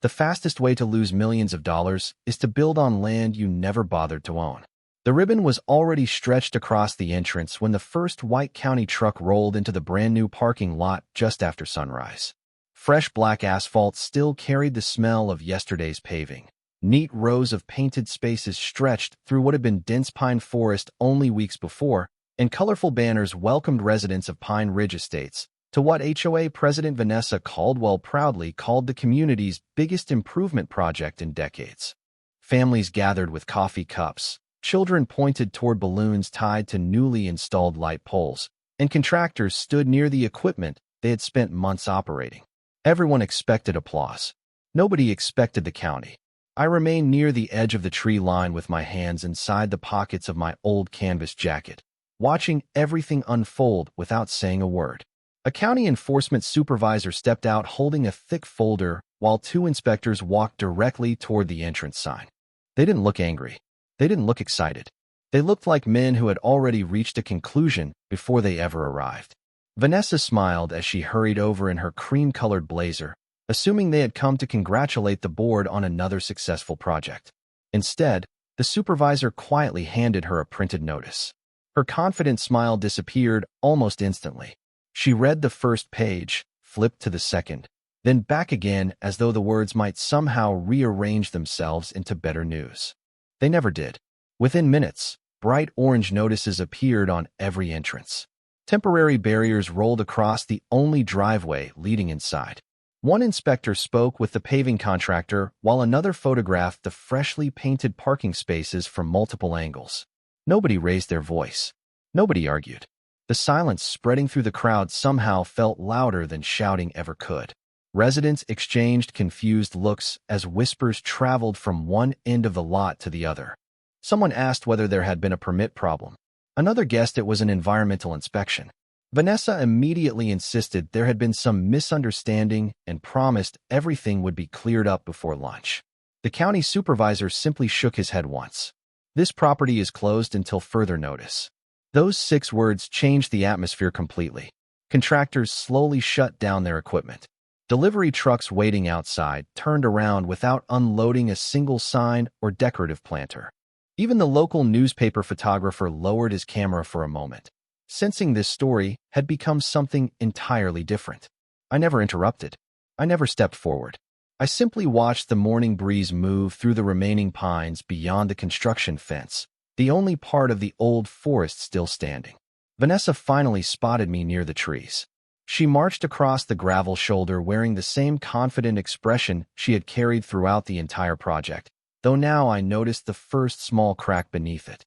The fastest way to lose millions of dollars is to build on land you never bothered to own. The ribbon was already stretched across the entrance when the first White County truck rolled into the brand-new parking lot just after sunrise. Fresh black asphalt still carried the smell of yesterday's paving. Neat rows of painted spaces stretched through what had been dense pine forest only weeks before, and colorful banners welcomed residents of Pine Ridge Estates to what HOA President Vanessa Caldwell proudly called the community's biggest improvement project in decades. Families gathered with coffee cups, children pointed toward balloons tied to newly installed light poles, and contractors stood near the equipment they had spent months operating. Everyone expected applause. Nobody expected the county. I remained near the edge of the tree line with my hands inside the pockets of my old canvas jacket, watching everything unfold without saying a word. A county enforcement supervisor stepped out holding a thick folder while two inspectors walked directly toward the entrance sign. They didn't look angry. They didn't look excited. They looked like men who had already reached a conclusion before they ever arrived. Vanessa smiled as she hurried over in her cream-colored blazer, assuming they had come to congratulate the board on another successful project. Instead, the supervisor quietly handed her a printed notice. Her confident smile disappeared almost instantly. She read the first page, flipped to the second, then back again as though the words might somehow rearrange themselves into better news. They never did. Within minutes, bright orange notices appeared on every entrance. Temporary barriers rolled across the only driveway leading inside. One inspector spoke with the paving contractor while another photographed the freshly painted parking spaces from multiple angles. Nobody raised their voice. Nobody argued. The silence spreading through the crowd somehow felt louder than shouting ever could. Residents exchanged confused looks as whispers traveled from one end of the lot to the other. Someone asked whether there had been a permit problem. Another guessed it was an environmental inspection. Vanessa immediately insisted there had been some misunderstanding and promised everything would be cleared up before lunch. The county supervisor simply shook his head once. "This property is closed until further notice." Those 6 words changed the atmosphere completely. Contractors slowly shut down their equipment. Delivery trucks waiting outside turned around without unloading a single sign or decorative planter. Even the local newspaper photographer lowered his camera for a moment, sensing this story had become something entirely different. I never interrupted. I never stepped forward. I simply watched the morning breeze move through the remaining pines beyond the construction fence, the only part of the old forest still standing. Vanessa finally spotted me near the trees. She marched across the gravel shoulder wearing the same confident expression she had carried throughout the entire project, though now I noticed the first small crack beneath it.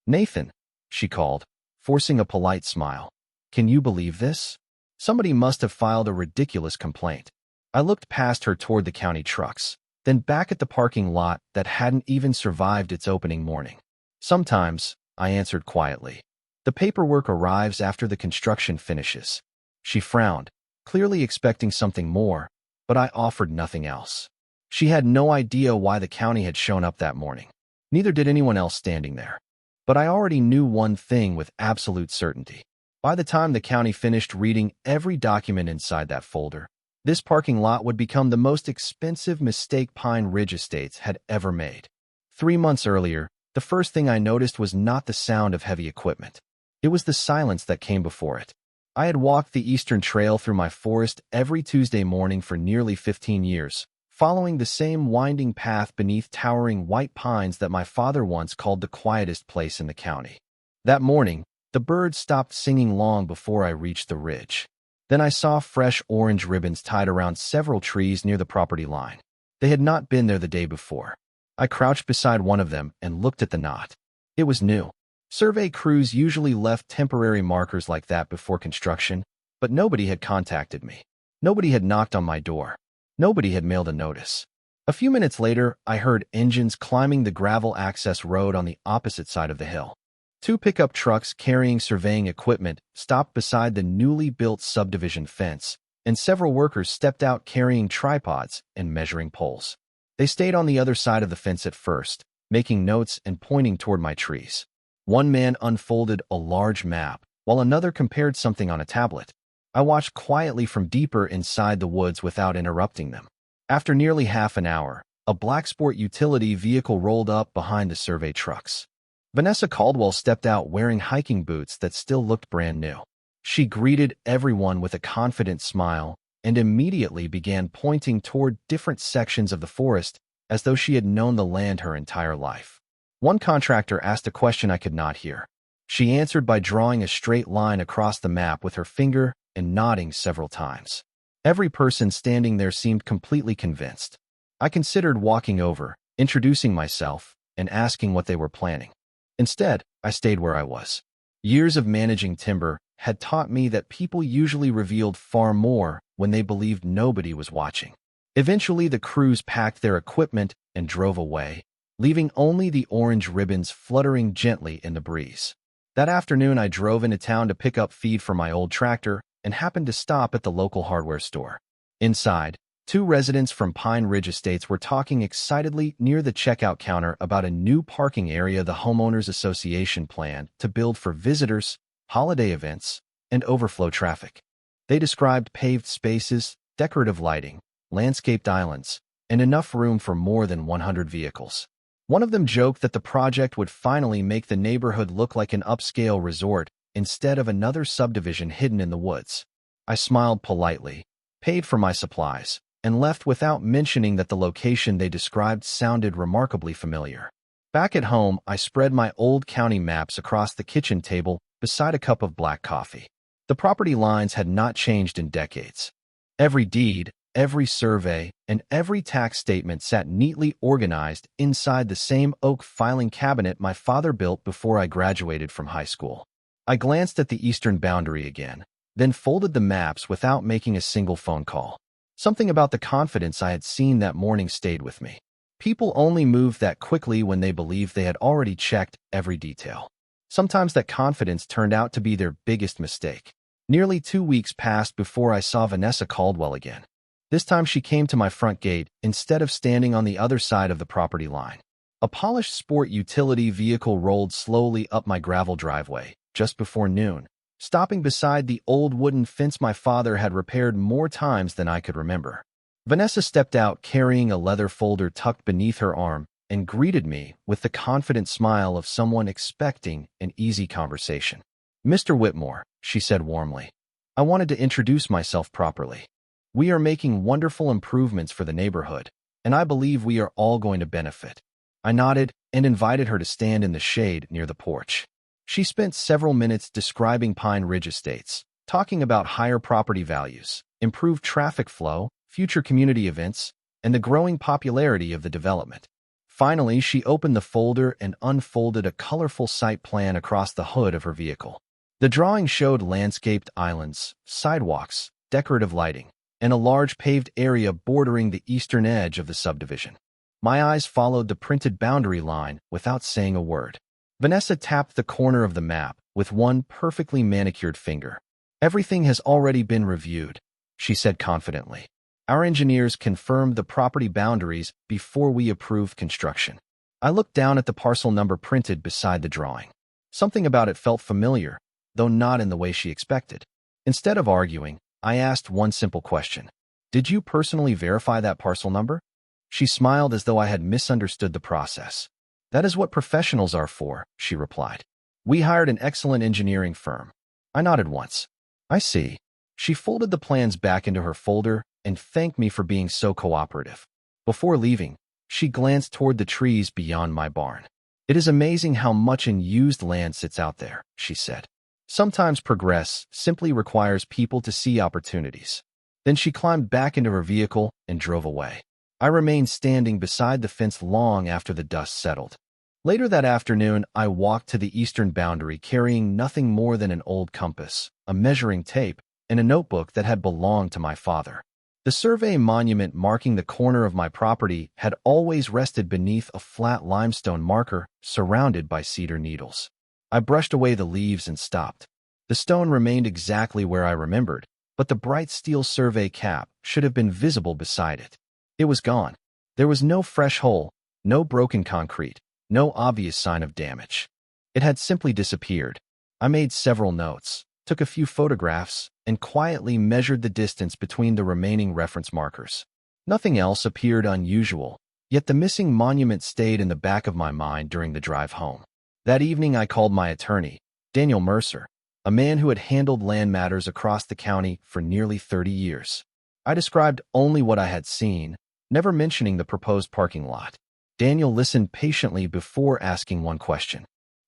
"Nathan," she called, forcing a polite smile. "Can you believe this? Somebody must have filed a ridiculous complaint." I looked past her toward the county trucks, then back at the parking lot that hadn't even survived its opening morning. "Sometimes," I answered quietly. "The paperwork arrives after the construction finishes." She frowned, clearly expecting something more, but I offered nothing else. She had no idea why the county had shown up that morning. Neither did anyone else standing there. But I already knew one thing with absolute certainty. By the time the county finished reading every document inside that folder, this parking lot would become the most expensive mistake Pine Ridge Estates had ever made. 3 months earlier, the first thing I noticed was not the sound of heavy equipment. It was the silence that came before it. I had walked the Eastern Trail through my forest every Tuesday morning for nearly 15 years, following the same winding path beneath towering white pines that my father once called the quietest place in the county. That morning, the birds stopped singing long before I reached the ridge. Then I saw fresh orange ribbons tied around several trees near the property line. They had not been there the day before. I crouched beside one of them and looked at the knot. It was new. Survey crews usually left temporary markers like that before construction, but nobody had contacted me. Nobody had knocked on my door. Nobody had mailed a notice. A few minutes later, I heard engines climbing the gravel access road on the opposite side of the hill. 2 pickup trucks carrying surveying equipment stopped beside the newly built subdivision fence, and several workers stepped out carrying tripods and measuring poles. They stayed on the other side of the fence at first, making notes and pointing toward my trees. One man unfolded a large map, while another compared something on a tablet. I watched quietly from deeper inside the woods without interrupting them. After nearly half an hour, a black sport utility vehicle rolled up behind the survey trucks. Vanessa Caldwell stepped out wearing hiking boots that still looked brand new. She greeted everyone with a confident smile and immediately began pointing toward different sections of the forest as though she had known the land her entire life. One contractor asked a question I could not hear. She answered by drawing a straight line across the map with her finger and nodding several times. Every person standing there seemed completely convinced. I considered walking over, introducing myself, and asking what they were planning. Instead, I stayed where I was. Years of managing timber had taught me that people usually revealed far more when they believed nobody was watching. Eventually, the crews packed their equipment and drove away, leaving only the orange ribbons fluttering gently in the breeze. That afternoon, I drove into town to pick up feed for my old tractor and happened to stop at the local hardware store. Inside, two residents from Pine Ridge Estates were talking excitedly near the checkout counter about a new parking area the Homeowners Association planned to build for visitors, holiday events, and overflow traffic. They described paved spaces, decorative lighting, landscaped islands, and enough room for more than 100 vehicles. One of them joked that the project would finally make the neighborhood look like an upscale resort instead of another subdivision hidden in the woods. I smiled politely, paid for my supplies, and left without mentioning that the location they described sounded remarkably familiar. Back at home, I spread my old county maps across the kitchen table beside a cup of black coffee. The property lines had not changed in decades. Every deed, every survey, and every tax statement sat neatly organized inside the same oak filing cabinet my father built before I graduated from high school. I glanced at the eastern boundary again, then folded the maps without making a single phone call. Something about the confidence I had seen that morning stayed with me. People only moved that quickly when they believed they had already checked every detail. Sometimes that confidence turned out to be their biggest mistake. Nearly 2 weeks passed before I saw Vanessa Caldwell again. This time she came to my front gate instead of standing on the other side of the property line. A polished sport utility vehicle rolled slowly up my gravel driveway just before noon, stopping beside the old wooden fence my father had repaired more times than I could remember. Vanessa stepped out carrying a leather folder tucked beneath her arm and greeted me with the confident smile of someone expecting an easy conversation. "Mr. Whitmore," she said warmly, "I wanted to introduce myself properly. We are making wonderful improvements for the neighborhood, and I believe we are all going to benefit." I nodded and invited her to stand in the shade near the porch. She spent several minutes describing Pine Ridge Estates, talking about higher property values, improved traffic flow, future community events, and the growing popularity of the development. Finally, she opened the folder and unfolded a colorful site plan across the hood of her vehicle. The drawing showed landscaped islands, sidewalks, decorative lighting, and a large paved area bordering the eastern edge of the subdivision. My eyes followed the printed boundary line without saying a word. Vanessa tapped the corner of the map with one perfectly manicured finger. "Everything has already been reviewed," she said confidently. "Our engineers confirmed the property boundaries before we approved construction." I looked down at the parcel number printed beside the drawing. Something about it felt familiar, though not in the way she expected. Instead of arguing, I asked one simple question. "Did you personally verify that parcel number?" She smiled as though I had misunderstood the process. "That is what professionals are for," she replied. "We hired an excellent engineering firm." I nodded once. "I see." She folded the plans back into her folder and thanked me for being so cooperative. Before leaving, she glanced toward the trees beyond my barn. "It is amazing how much unused land sits out there," she said. "Sometimes progress simply requires people to see opportunities." Then she climbed back into her vehicle and drove away. I remained standing beside the fence long after the dust settled. Later that afternoon, I walked to the eastern boundary carrying nothing more than an old compass, a measuring tape, and a notebook that had belonged to my father. The survey monument marking the corner of my property had always rested beneath a flat limestone marker surrounded by cedar needles. I brushed away the leaves and stopped. The stone remained exactly where I remembered, but the bright steel survey cap should have been visible beside it. It was gone. There was no fresh hole, no broken concrete, no obvious sign of damage. It had simply disappeared. I made several notes, took a few photographs, and quietly measured the distance between the remaining reference markers. Nothing else appeared unusual, yet the missing monument stayed in the back of my mind during the drive home. That evening I called my attorney, Daniel Mercer, a man who had handled land matters across the county for nearly 30 years. I described only what I had seen, never mentioning the proposed parking lot. Daniel listened patiently before asking one question.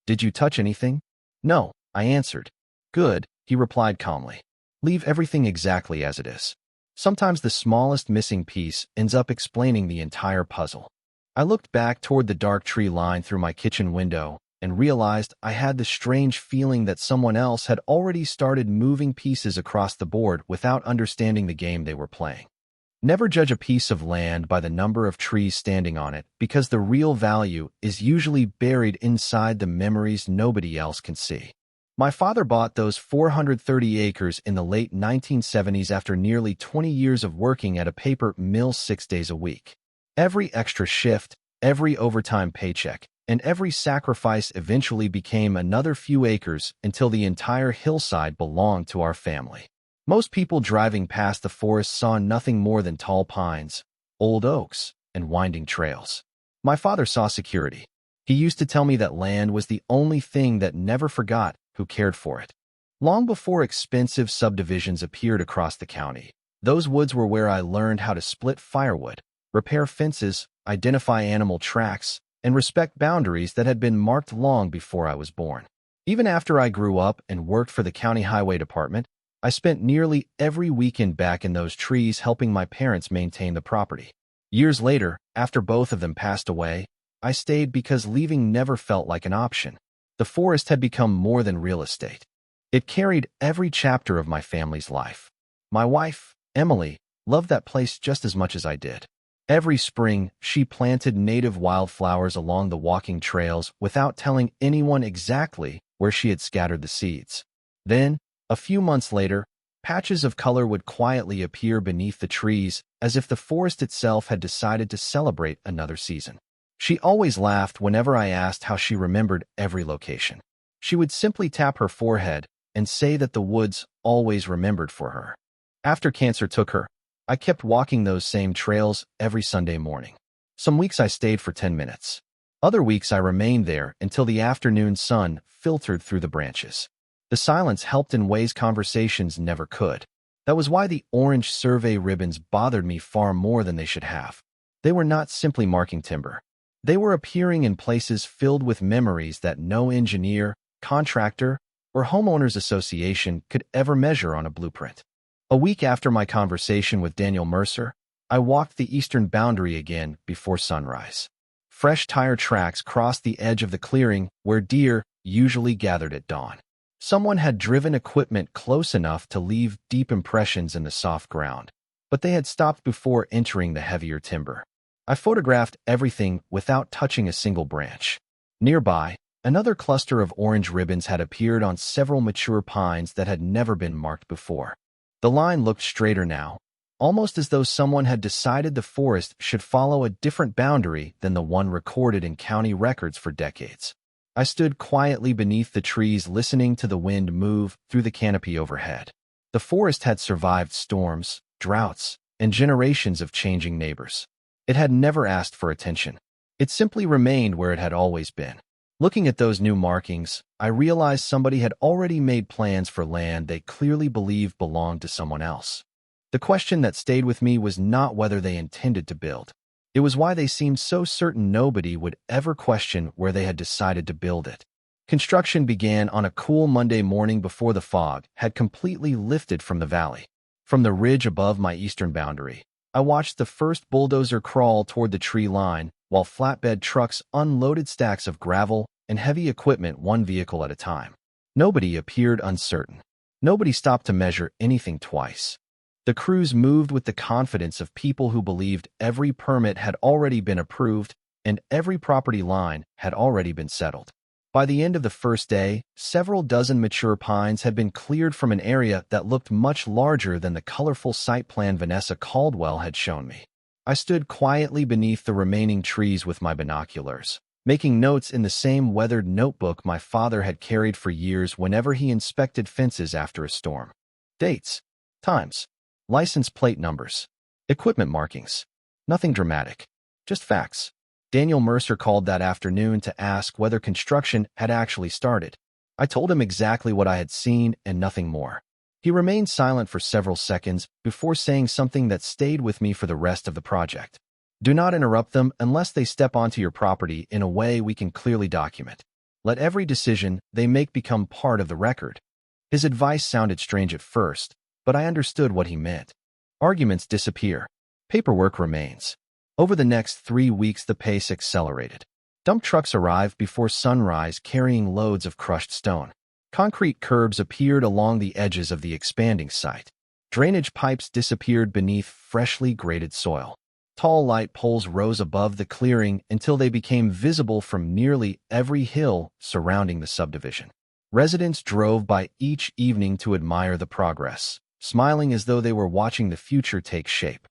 "Did you touch anything?" "No," I answered. "Good," he replied calmly. "Leave everything exactly as it is. Sometimes the smallest missing piece ends up explaining the entire puzzle." I looked back toward the dark tree line through my kitchen window and realized I had the strange feeling that someone else had already started moving pieces across the board without understanding the game they were playing. Never judge a piece of land by the number of trees standing on it, because the real value is usually buried inside the memories nobody else can see. My father bought those 430 acres in the late 1970s after nearly 20 years of working at a paper mill 6 days a week. Every extra shift, every overtime paycheck, and every sacrifice eventually became another few acres until the entire hillside belonged to our family. Most people driving past the forest saw nothing more than tall pines, old oaks, and winding trails. My father saw security. He used to tell me that land was the only thing that never forgot who cared for it. Long before expensive subdivisions appeared across the county, those woods were where I learned how to split firewood, repair fences, identify animal tracks, and respect boundaries that had been marked long before I was born. Even after I grew up and worked for the county highway department, I spent nearly every weekend back in those trees helping my parents maintain the property. Years later, after both of them passed away, I stayed because leaving never felt like an option. The forest had become more than real estate. It carried every chapter of my family's life. My wife, Emily, loved that place just as much as I did. Every spring, she planted native wildflowers along the walking trails without telling anyone exactly where she had scattered the seeds. Then, a few months later, patches of color would quietly appear beneath the trees, as if the forest itself had decided to celebrate another season. She always laughed whenever I asked how she remembered every location. She would simply tap her forehead and say that the woods always remembered for her. After cancer took her, I kept walking those same trails every Sunday morning. Some weeks I stayed for 10 minutes. Other weeks I remained there until the afternoon sun filtered through the branches. The silence helped in ways conversations never could. That was why the orange survey ribbons bothered me far more than they should have. They were not simply marking timber. They were appearing in places filled with memories that no engineer, contractor, or homeowners association could ever measure on a blueprint. A week after my conversation with Daniel Mercer, I walked the eastern boundary again before sunrise. Fresh tire tracks crossed the edge of the clearing where deer usually gathered at dawn. Someone had driven equipment close enough to leave deep impressions in the soft ground, but they had stopped before entering the heavier timber. I photographed everything without touching a single branch. Nearby, another cluster of orange ribbons had appeared on several mature pines that had never been marked before. The line looked straighter now, almost as though someone had decided the forest should follow a different boundary than the one recorded in county records for decades. I stood quietly beneath the trees listening to the wind move through the canopy overhead. The forest had survived storms, droughts, and generations of changing neighbors. It had never asked for attention. It simply remained where it had always been. Looking at those new markings, I realized somebody had already made plans for land they clearly believed belonged to someone else. The question that stayed with me was not whether they intended to build. It was why they seemed so certain nobody would ever question where they had decided to build it. Construction began on a cool Monday morning before the fog had completely lifted from the valley. From the ridge above my eastern boundary, I watched the first bulldozer crawl toward the tree line, while flatbed trucks unloaded stacks of gravel and heavy equipment one vehicle at a time. Nobody appeared uncertain. Nobody stopped to measure anything twice. The crews moved with the confidence of people who believed every permit had already been approved and every property line had already been settled. By the end of the first day, several dozen mature pines had been cleared from an area that looked much larger than the colorful site plan Vanessa Caldwell had shown me. I stood quietly beneath the remaining trees with my binoculars, making notes in the same weathered notebook my father had carried for years whenever he inspected fences after a storm. Dates, times, license plate numbers, equipment markings. Nothing dramatic. Just facts. Daniel Mercer called that afternoon to ask whether construction had actually started. I told him exactly what I had seen and nothing more. He remained silent for several seconds before saying something that stayed with me for the rest of the project. Do not interrupt them unless they step onto your property in a way we can clearly document. Let every decision they make become part of the record. His advice sounded strange at first, but I understood what he meant. Arguments disappear. Paperwork remains. Over the next 3 weeks, the pace accelerated. Dump trucks arrived before sunrise carrying loads of crushed stone. Concrete curbs appeared along the edges of the expanding site. Drainage pipes disappeared beneath freshly graded soil. Tall light poles rose above the clearing until they became visible from nearly every hill surrounding the subdivision. Residents drove by each evening to admire the progress, smiling as though they were watching the future take shape.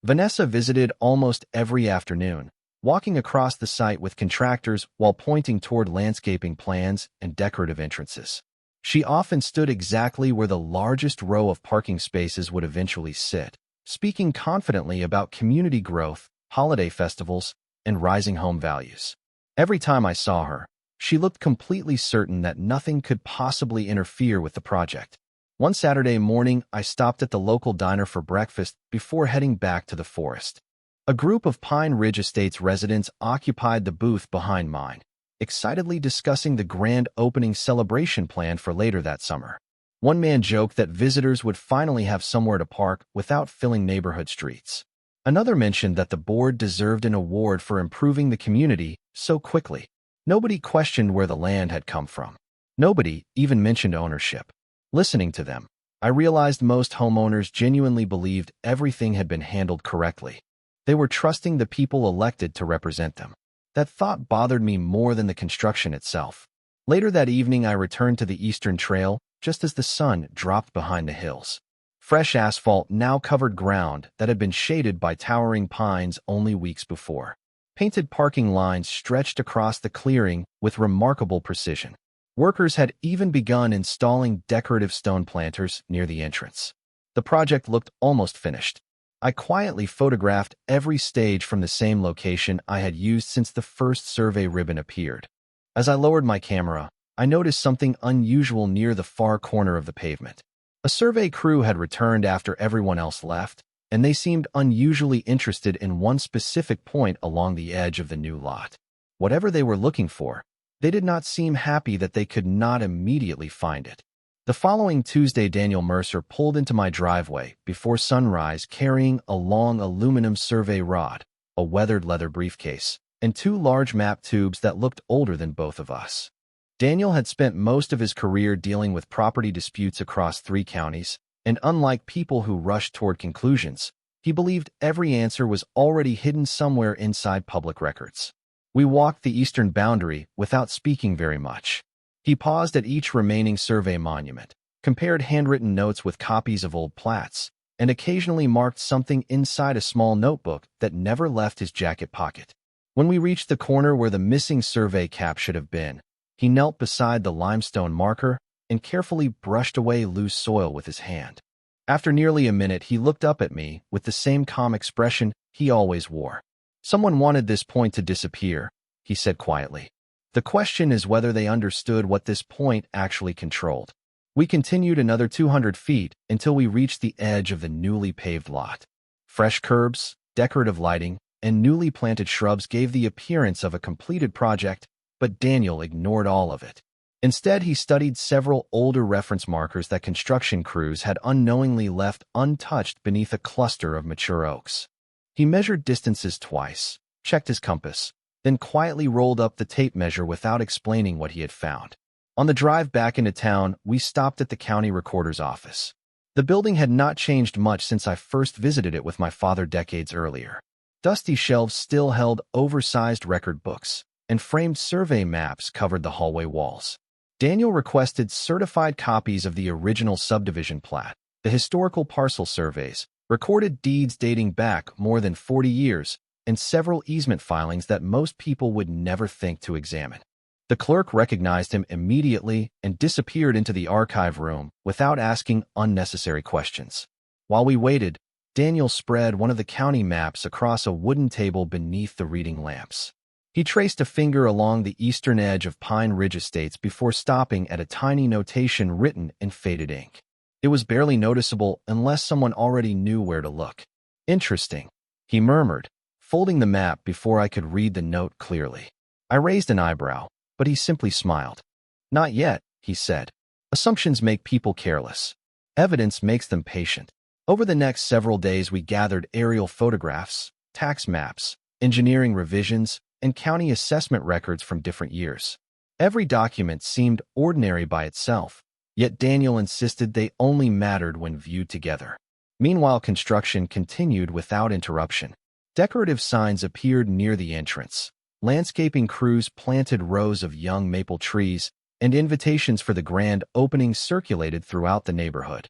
Vanessa visited almost every afternoon, walking across the site with contractors while pointing toward landscaping plans and decorative entrances. She often stood exactly where the largest row of parking spaces would eventually sit, speaking confidently about community growth, holiday festivals, and rising home values. Every time I saw her, she looked completely certain that nothing could possibly interfere with the project. One Saturday morning, I stopped at the local diner for breakfast before heading back to the forest. A group of Pine Ridge Estates residents occupied the booth behind mine, excitedly discussing the grand opening celebration planned for later that summer. One man joked that visitors would finally have somewhere to park without filling neighborhood streets. Another mentioned that the board deserved an award for improving the community so quickly. Nobody questioned where the land had come from. Nobody even mentioned ownership. Listening to them, I realized most homeowners genuinely believed everything had been handled correctly. They were trusting the people elected to represent them. That thought bothered me more than the construction itself. Later that evening, I returned to the Eastern Trail just as the sun dropped behind the hills. Fresh asphalt now covered ground that had been shaded by towering pines only weeks before. Painted parking lines stretched across the clearing with remarkable precision. Workers had even begun installing decorative stone planters near the entrance. The project looked almost finished. I quietly photographed every stage from the same location I had used since the first survey ribbon appeared. As I lowered my camera, I noticed something unusual near the far corner of the pavement. A survey crew had returned after everyone else left, and they seemed unusually interested in one specific point along the edge of the new lot. Whatever they were looking for, they did not seem happy that they could not immediately find it. The following Tuesday, Daniel Mercer pulled into my driveway before sunrise carrying a long aluminum survey rod, a weathered leather briefcase, and 2 large map tubes that looked older than both of us. Daniel had spent most of his career dealing with property disputes across 3 counties, and unlike people who rushed toward conclusions, he believed every answer was already hidden somewhere inside public records. We walked the eastern boundary without speaking very much. He paused at each remaining survey monument, compared handwritten notes with copies of old plats, and occasionally marked something inside a small notebook that never left his jacket pocket. When we reached the corner where the missing survey cap should have been, he knelt beside the limestone marker and carefully brushed away loose soil with his hand. After nearly a minute, he looked up at me with the same calm expression he always wore. "Someone wanted this point to disappear," he said quietly. "The question is whether they understood what this point actually controlled." We continued another 200 feet until we reached the edge of the newly paved lot. Fresh curbs, decorative lighting, and newly planted shrubs gave the appearance of a completed project, but Daniel ignored all of it. Instead, he studied several older reference markers that construction crews had unknowingly left untouched beneath a cluster of mature oaks. He measured distances twice, checked his compass, then quietly rolled up the tape measure without explaining what he had found. On the drive back into town, we stopped at the county recorder's office. The building had not changed much since I first visited it with my father decades earlier. Dusty shelves still held oversized record books, and framed survey maps covered the hallway walls. Daniel requested certified copies of the original subdivision plat, the historical parcel surveys, recorded deeds dating back more than 40 years, and several easement filings that most people would never think to examine. The clerk recognized him immediately and disappeared into the archive room without asking unnecessary questions. While we waited, Daniel spread one of the county maps across a wooden table beneath the reading lamps. He traced a finger along the eastern edge of Pine Ridge Estates before stopping at a tiny notation written in faded ink. It was barely noticeable unless someone already knew where to look. "Interesting," he murmured, folding the map before I could read the note clearly. I raised an eyebrow, but he simply smiled. "Not yet," he said. "Assumptions make people careless. Evidence makes them patient." Over the next several days, we gathered aerial photographs, tax maps, engineering revisions, and county assessment records from different years. Every document seemed ordinary by itself, yet Daniel insisted they only mattered when viewed together. Meanwhile, construction continued without interruption. Decorative signs appeared near the entrance. Landscaping crews planted rows of young maple trees, and invitations for the grand opening circulated throughout the neighborhood.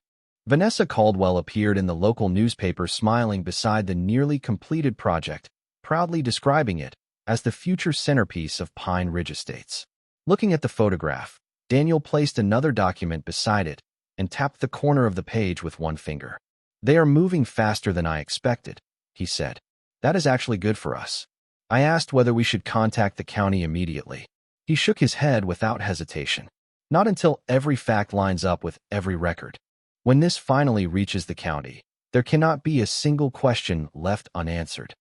Vanessa Caldwell appeared in the local newspaper smiling beside the nearly completed project, proudly describing it as the future centerpiece of Pine Ridge Estates. Looking at the photograph, Daniel placed another document beside it and tapped the corner of the page with one finger. "They are moving faster than I expected," he said. "That is actually good for us." I asked whether we should contact the county immediately. He shook his head without hesitation. "Not until every fact lines up with every record. When this finally reaches the county, there cannot be a single question left unanswered."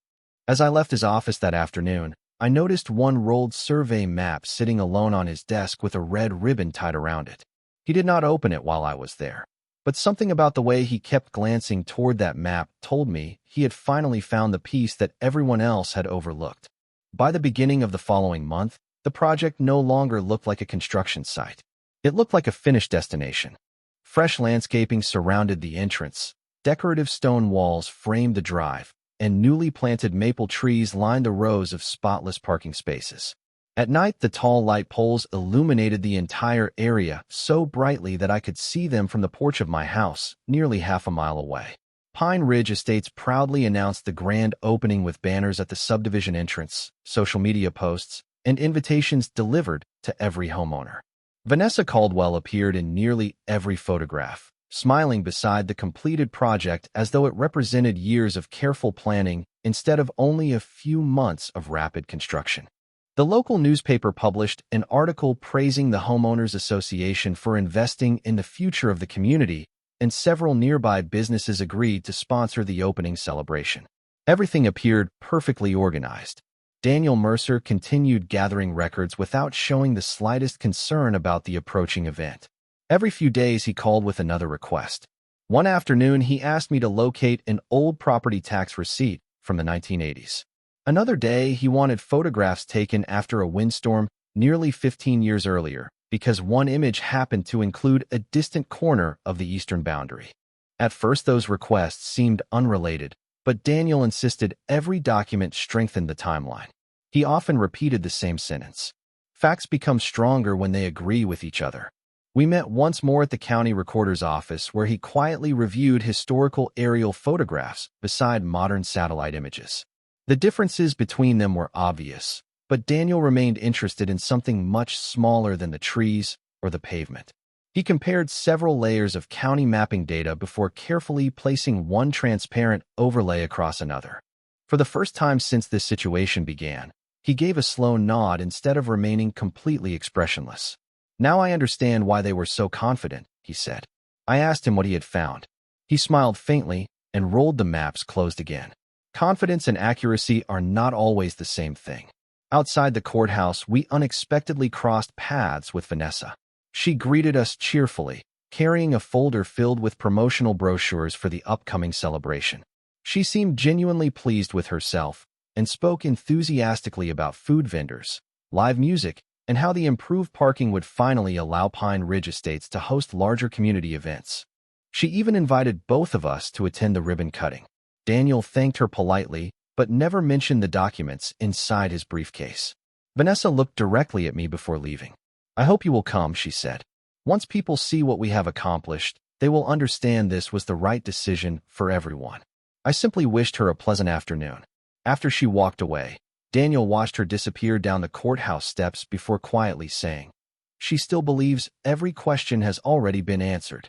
As I left his office that afternoon, I noticed one rolled survey map sitting alone on his desk with a red ribbon tied around it. He did not open it while I was there, but something about the way he kept glancing toward that map told me he had finally found the piece that everyone else had overlooked. By the beginning of the following month, the project no longer looked like a construction site. It looked like a finished destination. Fresh landscaping surrounded the entrance, decorative stone walls framed the drive, and newly planted maple trees lined the rows of spotless parking spaces. At night, the tall light poles illuminated the entire area so brightly that I could see them from the porch of my house, nearly half a mile away. Pine Ridge Estates proudly announced the grand opening with banners at the subdivision entrance, social media posts, and invitations delivered to every homeowner. Vanessa Caldwell appeared in nearly every photograph, smiling beside the completed project as though it represented years of careful planning instead of only a few months of rapid construction. The local newspaper published an article praising the Homeowners Association for investing in the future of the community, and several nearby businesses agreed to sponsor the opening celebration. Everything appeared perfectly organized. Daniel Mercer continued gathering records without showing the slightest concern about the approaching event. Every few days, he called with another request. One afternoon, he asked me to locate an old property tax receipt from the 1980s. Another day, he wanted photographs taken after a windstorm nearly 15 years earlier, because one image happened to include a distant corner of the eastern boundary. At first, those requests seemed unrelated, but Daniel insisted every document strengthened the timeline. He often repeated the same sentence. "Facts become stronger when they agree with each other." We met once more at the county recorder's office, where he quietly reviewed historical aerial photographs beside modern satellite images. The differences between them were obvious, but Daniel remained interested in something much smaller than the trees or the pavement. He compared several layers of county mapping data before carefully placing one transparent overlay across another. For the first time since this situation began, he gave a slow nod instead of remaining completely expressionless. "Now I understand why they were so confident," he said. I asked him what he had found. He smiled faintly and rolled the maps closed again. Confidence and accuracy are not always the same thing. Outside the courthouse, we unexpectedly crossed paths with Vanessa. She greeted us cheerfully, carrying a folder filled with promotional brochures for the upcoming celebration. She seemed genuinely pleased with herself and spoke enthusiastically about food vendors, live music, and how the improved parking would finally allow Pine Ridge Estates to host larger community events. She even invited both of us to attend the ribbon cutting. Daniel thanked her politely, but never mentioned the documents inside his briefcase. Vanessa looked directly at me before leaving. "I hope you will come," she said. "Once people see what we have accomplished, they will understand this was the right decision for everyone." I simply wished her a pleasant afternoon. After she walked away, Daniel watched her disappear down the courthouse steps before quietly saying, "She still believes every question has already been answered."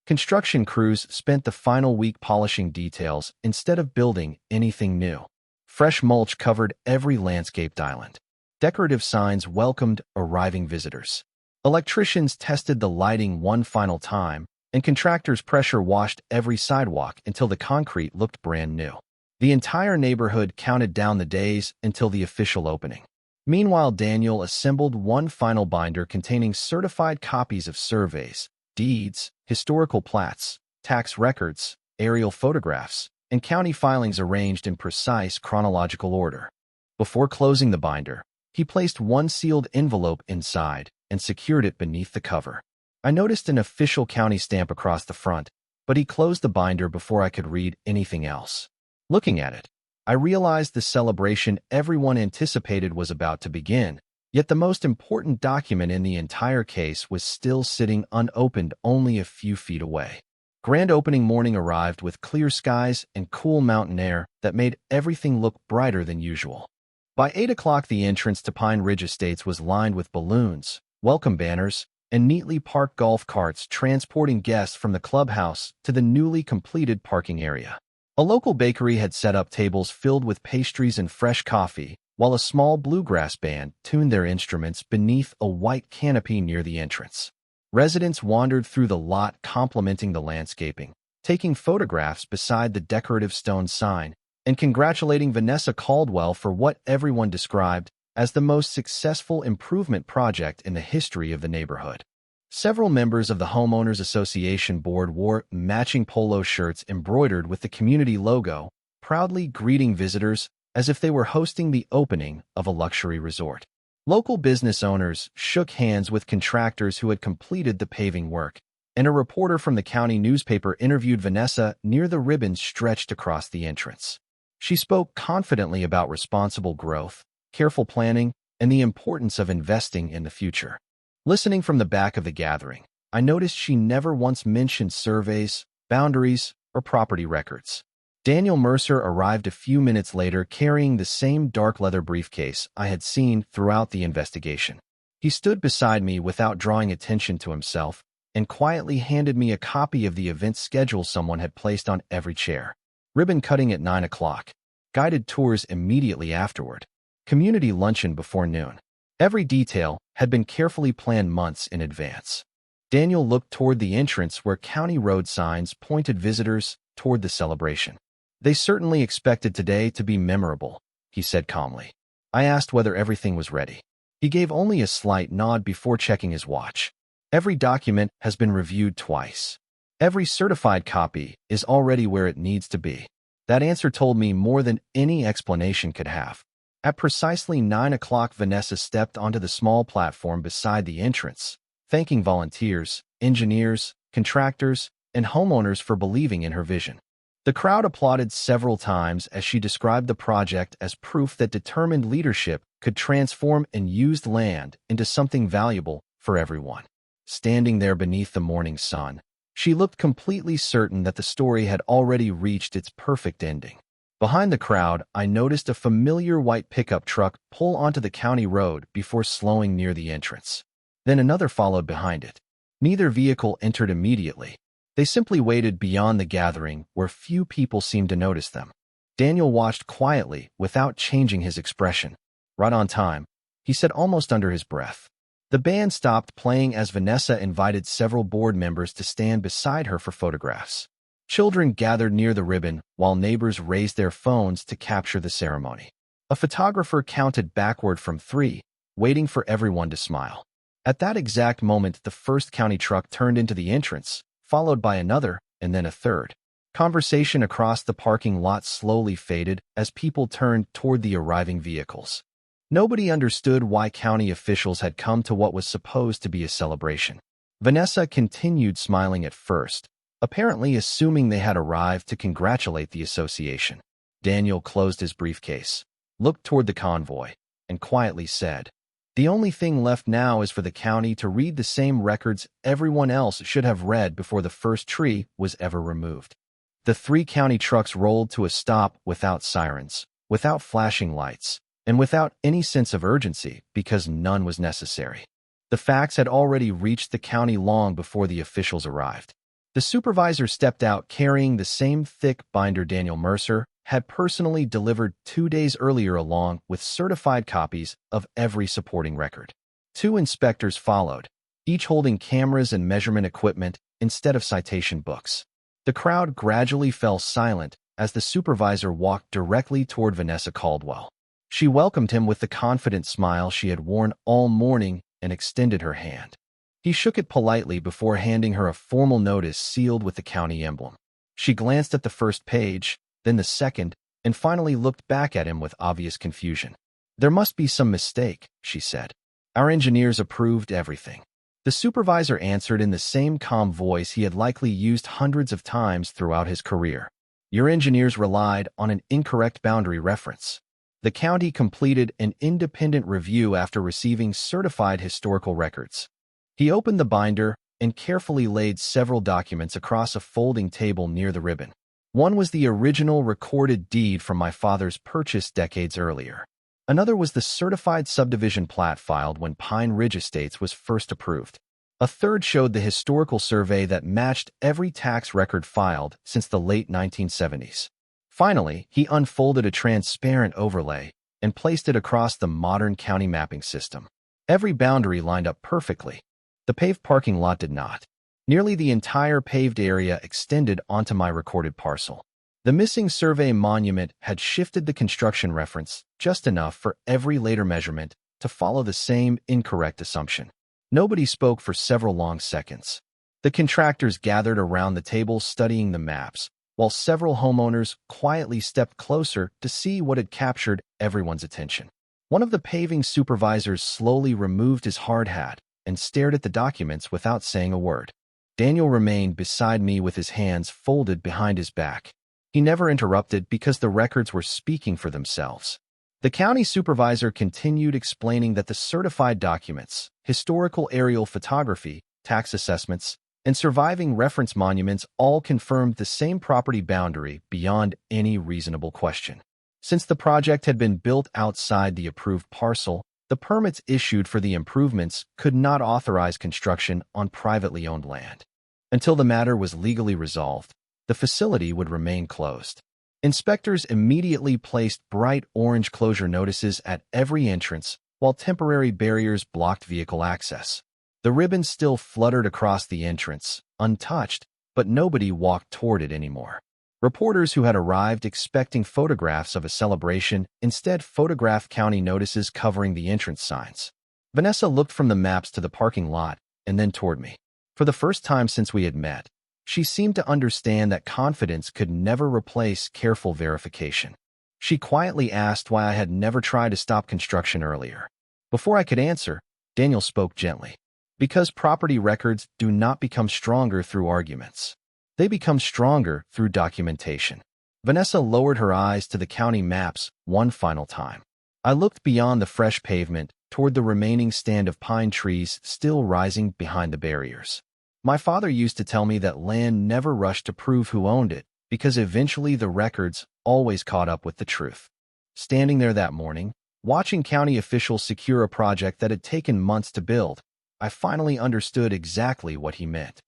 Construction crews spent the final week polishing details instead of building anything new. Fresh mulch covered every landscaped island. Decorative signs welcomed arriving visitors. Electricians tested the lighting one final time, and contractors pressure washed every sidewalk until the concrete looked brand new. The entire neighborhood counted down the days until the official opening. Meanwhile, Daniel assembled one final binder containing certified copies of surveys, deeds, historical plats, tax records, aerial photographs, and county filings arranged in precise chronological order. Before closing the binder, he placed one sealed envelope inside and secured it beneath the cover. I noticed an official county stamp across the front, but he closed the binder before I could read anything else. Looking at it, I realized the celebration everyone anticipated was about to begin, yet the most important document in the entire case was still sitting unopened only a few feet away. Grand opening morning arrived with clear skies and cool mountain air that made everything look brighter than usual. By 8 o'clock, the entrance to Pine Ridge Estates was lined with balloons, welcome banners, and neatly parked golf carts transporting guests from the clubhouse to the newly completed parking area. A local bakery had set up tables filled with pastries and fresh coffee, while a small bluegrass band tuned their instruments beneath a white canopy near the entrance. Residents wandered through the lot complimenting the landscaping, taking photographs beside the decorative stone sign, and congratulating Vanessa Caldwell for what everyone described as the most successful improvement project in the history of the neighborhood. Several members of the Homeowners Association board wore matching polo shirts embroidered with the community logo, proudly greeting visitors as if they were hosting the opening of a luxury resort. Local business owners shook hands with contractors who had completed the paving work, and a reporter from the county newspaper interviewed Vanessa near the ribbons stretched across the entrance. She spoke confidently about responsible growth, careful planning, and the importance of investing in the future. Listening from the back of the gathering, I noticed she never once mentioned surveys, boundaries, or property records. Daniel Mercer arrived a few minutes later carrying the same dark leather briefcase I had seen throughout the investigation. He stood beside me without drawing attention to himself and quietly handed me a copy of the event schedule someone had placed on every chair. Ribbon cutting at 9 o'clock. Guided tours immediately afterward. Community luncheon before noon. Every detail had been carefully planned months in advance. Daniel looked toward the entrance where county road signs pointed visitors toward the celebration. They certainly expected today to be memorable, he said calmly. I asked whether everything was ready. He gave only a slight nod before checking his watch. Every document has been reviewed twice. Every certified copy is already where it needs to be. That answer told me more than any explanation could have. At precisely 9 o'clock, Vanessa stepped onto the small platform beside the entrance, thanking volunteers, engineers, contractors, and homeowners for believing in her vision. The crowd applauded several times as she described the project as proof that determined leadership could transform unused land into something valuable for everyone. Standing there beneath the morning sun, she looked completely certain that the story had already reached its perfect ending. Behind the crowd, I noticed a familiar white pickup truck pull onto the county road before slowing near the entrance. Then another followed behind it. Neither vehicle entered immediately. They simply waited beyond the gathering where few people seemed to notice them. Daniel watched quietly without changing his expression. Right on time, he said almost under his breath. The band stopped playing as Vanessa invited several board members to stand beside her for photographs. Children gathered near the ribbon while neighbors raised their phones to capture the ceremony. A photographer counted backward from 3, waiting for everyone to smile. At that exact moment, the first county truck turned into the entrance, followed by another, and then a third. Conversation across the parking lot slowly faded as people turned toward the arriving vehicles. Nobody understood why county officials had come to what was supposed to be a celebration. Vanessa continued smiling at first, apparently assuming they had arrived to congratulate the association. Daniel closed his briefcase, looked toward the convoy, and quietly said, "The only thing left now is for the county to read the same records everyone else should have read before the first tree was ever removed." The 3 county trucks rolled to a stop without sirens, without flashing lights, and without any sense of urgency because none was necessary. The facts had already reached the county long before the officials arrived. The supervisor stepped out carrying the same thick binder Daniel Mercer had personally delivered 2 days earlier along with certified copies of every supporting record. 2 inspectors followed, each holding cameras and measurement equipment instead of citation books. The crowd gradually fell silent as the supervisor walked directly toward Vanessa Caldwell. She welcomed him with the confident smile she had worn all morning and extended her hand. He shook it politely before handing her a formal notice sealed with the county emblem. She glanced at the first page, then the second, and finally looked back at him with obvious confusion. "There must be some mistake," she said. "Our engineers approved everything." The supervisor answered in the same calm voice he had likely used hundreds of times throughout his career. "Your engineers relied on an incorrect boundary reference. The county completed an independent review after receiving certified historical records." He opened the binder and carefully laid several documents across a folding table near the ribbon. One was the original recorded deed from my father's purchase decades earlier. Another was the certified subdivision plat filed when Pine Ridge Estates was first approved. A third showed the historical survey that matched every tax record filed since the late 1970s. Finally, he unfolded a transparent overlay and placed it across the modern county mapping system. Every boundary lined up perfectly. The paved parking lot did not. Nearly the entire paved area extended onto my recorded parcel. The missing survey monument had shifted the construction reference just enough for every later measurement to follow the same incorrect assumption. Nobody spoke for several long seconds. The contractors gathered around the table studying the maps, while several homeowners quietly stepped closer to see what had captured everyone's attention. One of the paving supervisors slowly removed his hard hat and stared at the documents without saying a word. Daniel remained beside me with his hands folded behind his back. He never interrupted because the records were speaking for themselves. The county supervisor continued explaining that the certified documents, historical aerial photography, tax assessments, and surviving reference monuments all confirmed the same property boundary beyond any reasonable question. Since the project had been built outside the approved parcel, the permits issued for the improvements could not authorize construction on privately owned land. Until the matter was legally resolved, the facility would remain closed. Inspectors immediately placed bright orange closure notices at every entrance, while temporary barriers blocked vehicle access. The ribbon still fluttered across the entrance, untouched, but nobody walked toward it anymore. Reporters who had arrived expecting photographs of a celebration instead photographed county notices covering the entrance signs. Vanessa looked from the maps to the parking lot and then toward me. For the first time since we had met, she seemed to understand that confidence could never replace careful verification. She quietly asked why I had never tried to stop construction earlier. Before I could answer, Daniel spoke gently. "Because property records do not become stronger through arguments. They become stronger through documentation." Vanessa lowered her eyes to the county maps one final time. I looked beyond the fresh pavement toward the remaining stand of pine trees still rising behind the barriers. My father used to tell me that land never rushed to prove who owned it, because eventually the records always caught up with the truth. Standing there that morning, watching county officials secure a project that had taken months to build, I finally understood exactly what he meant.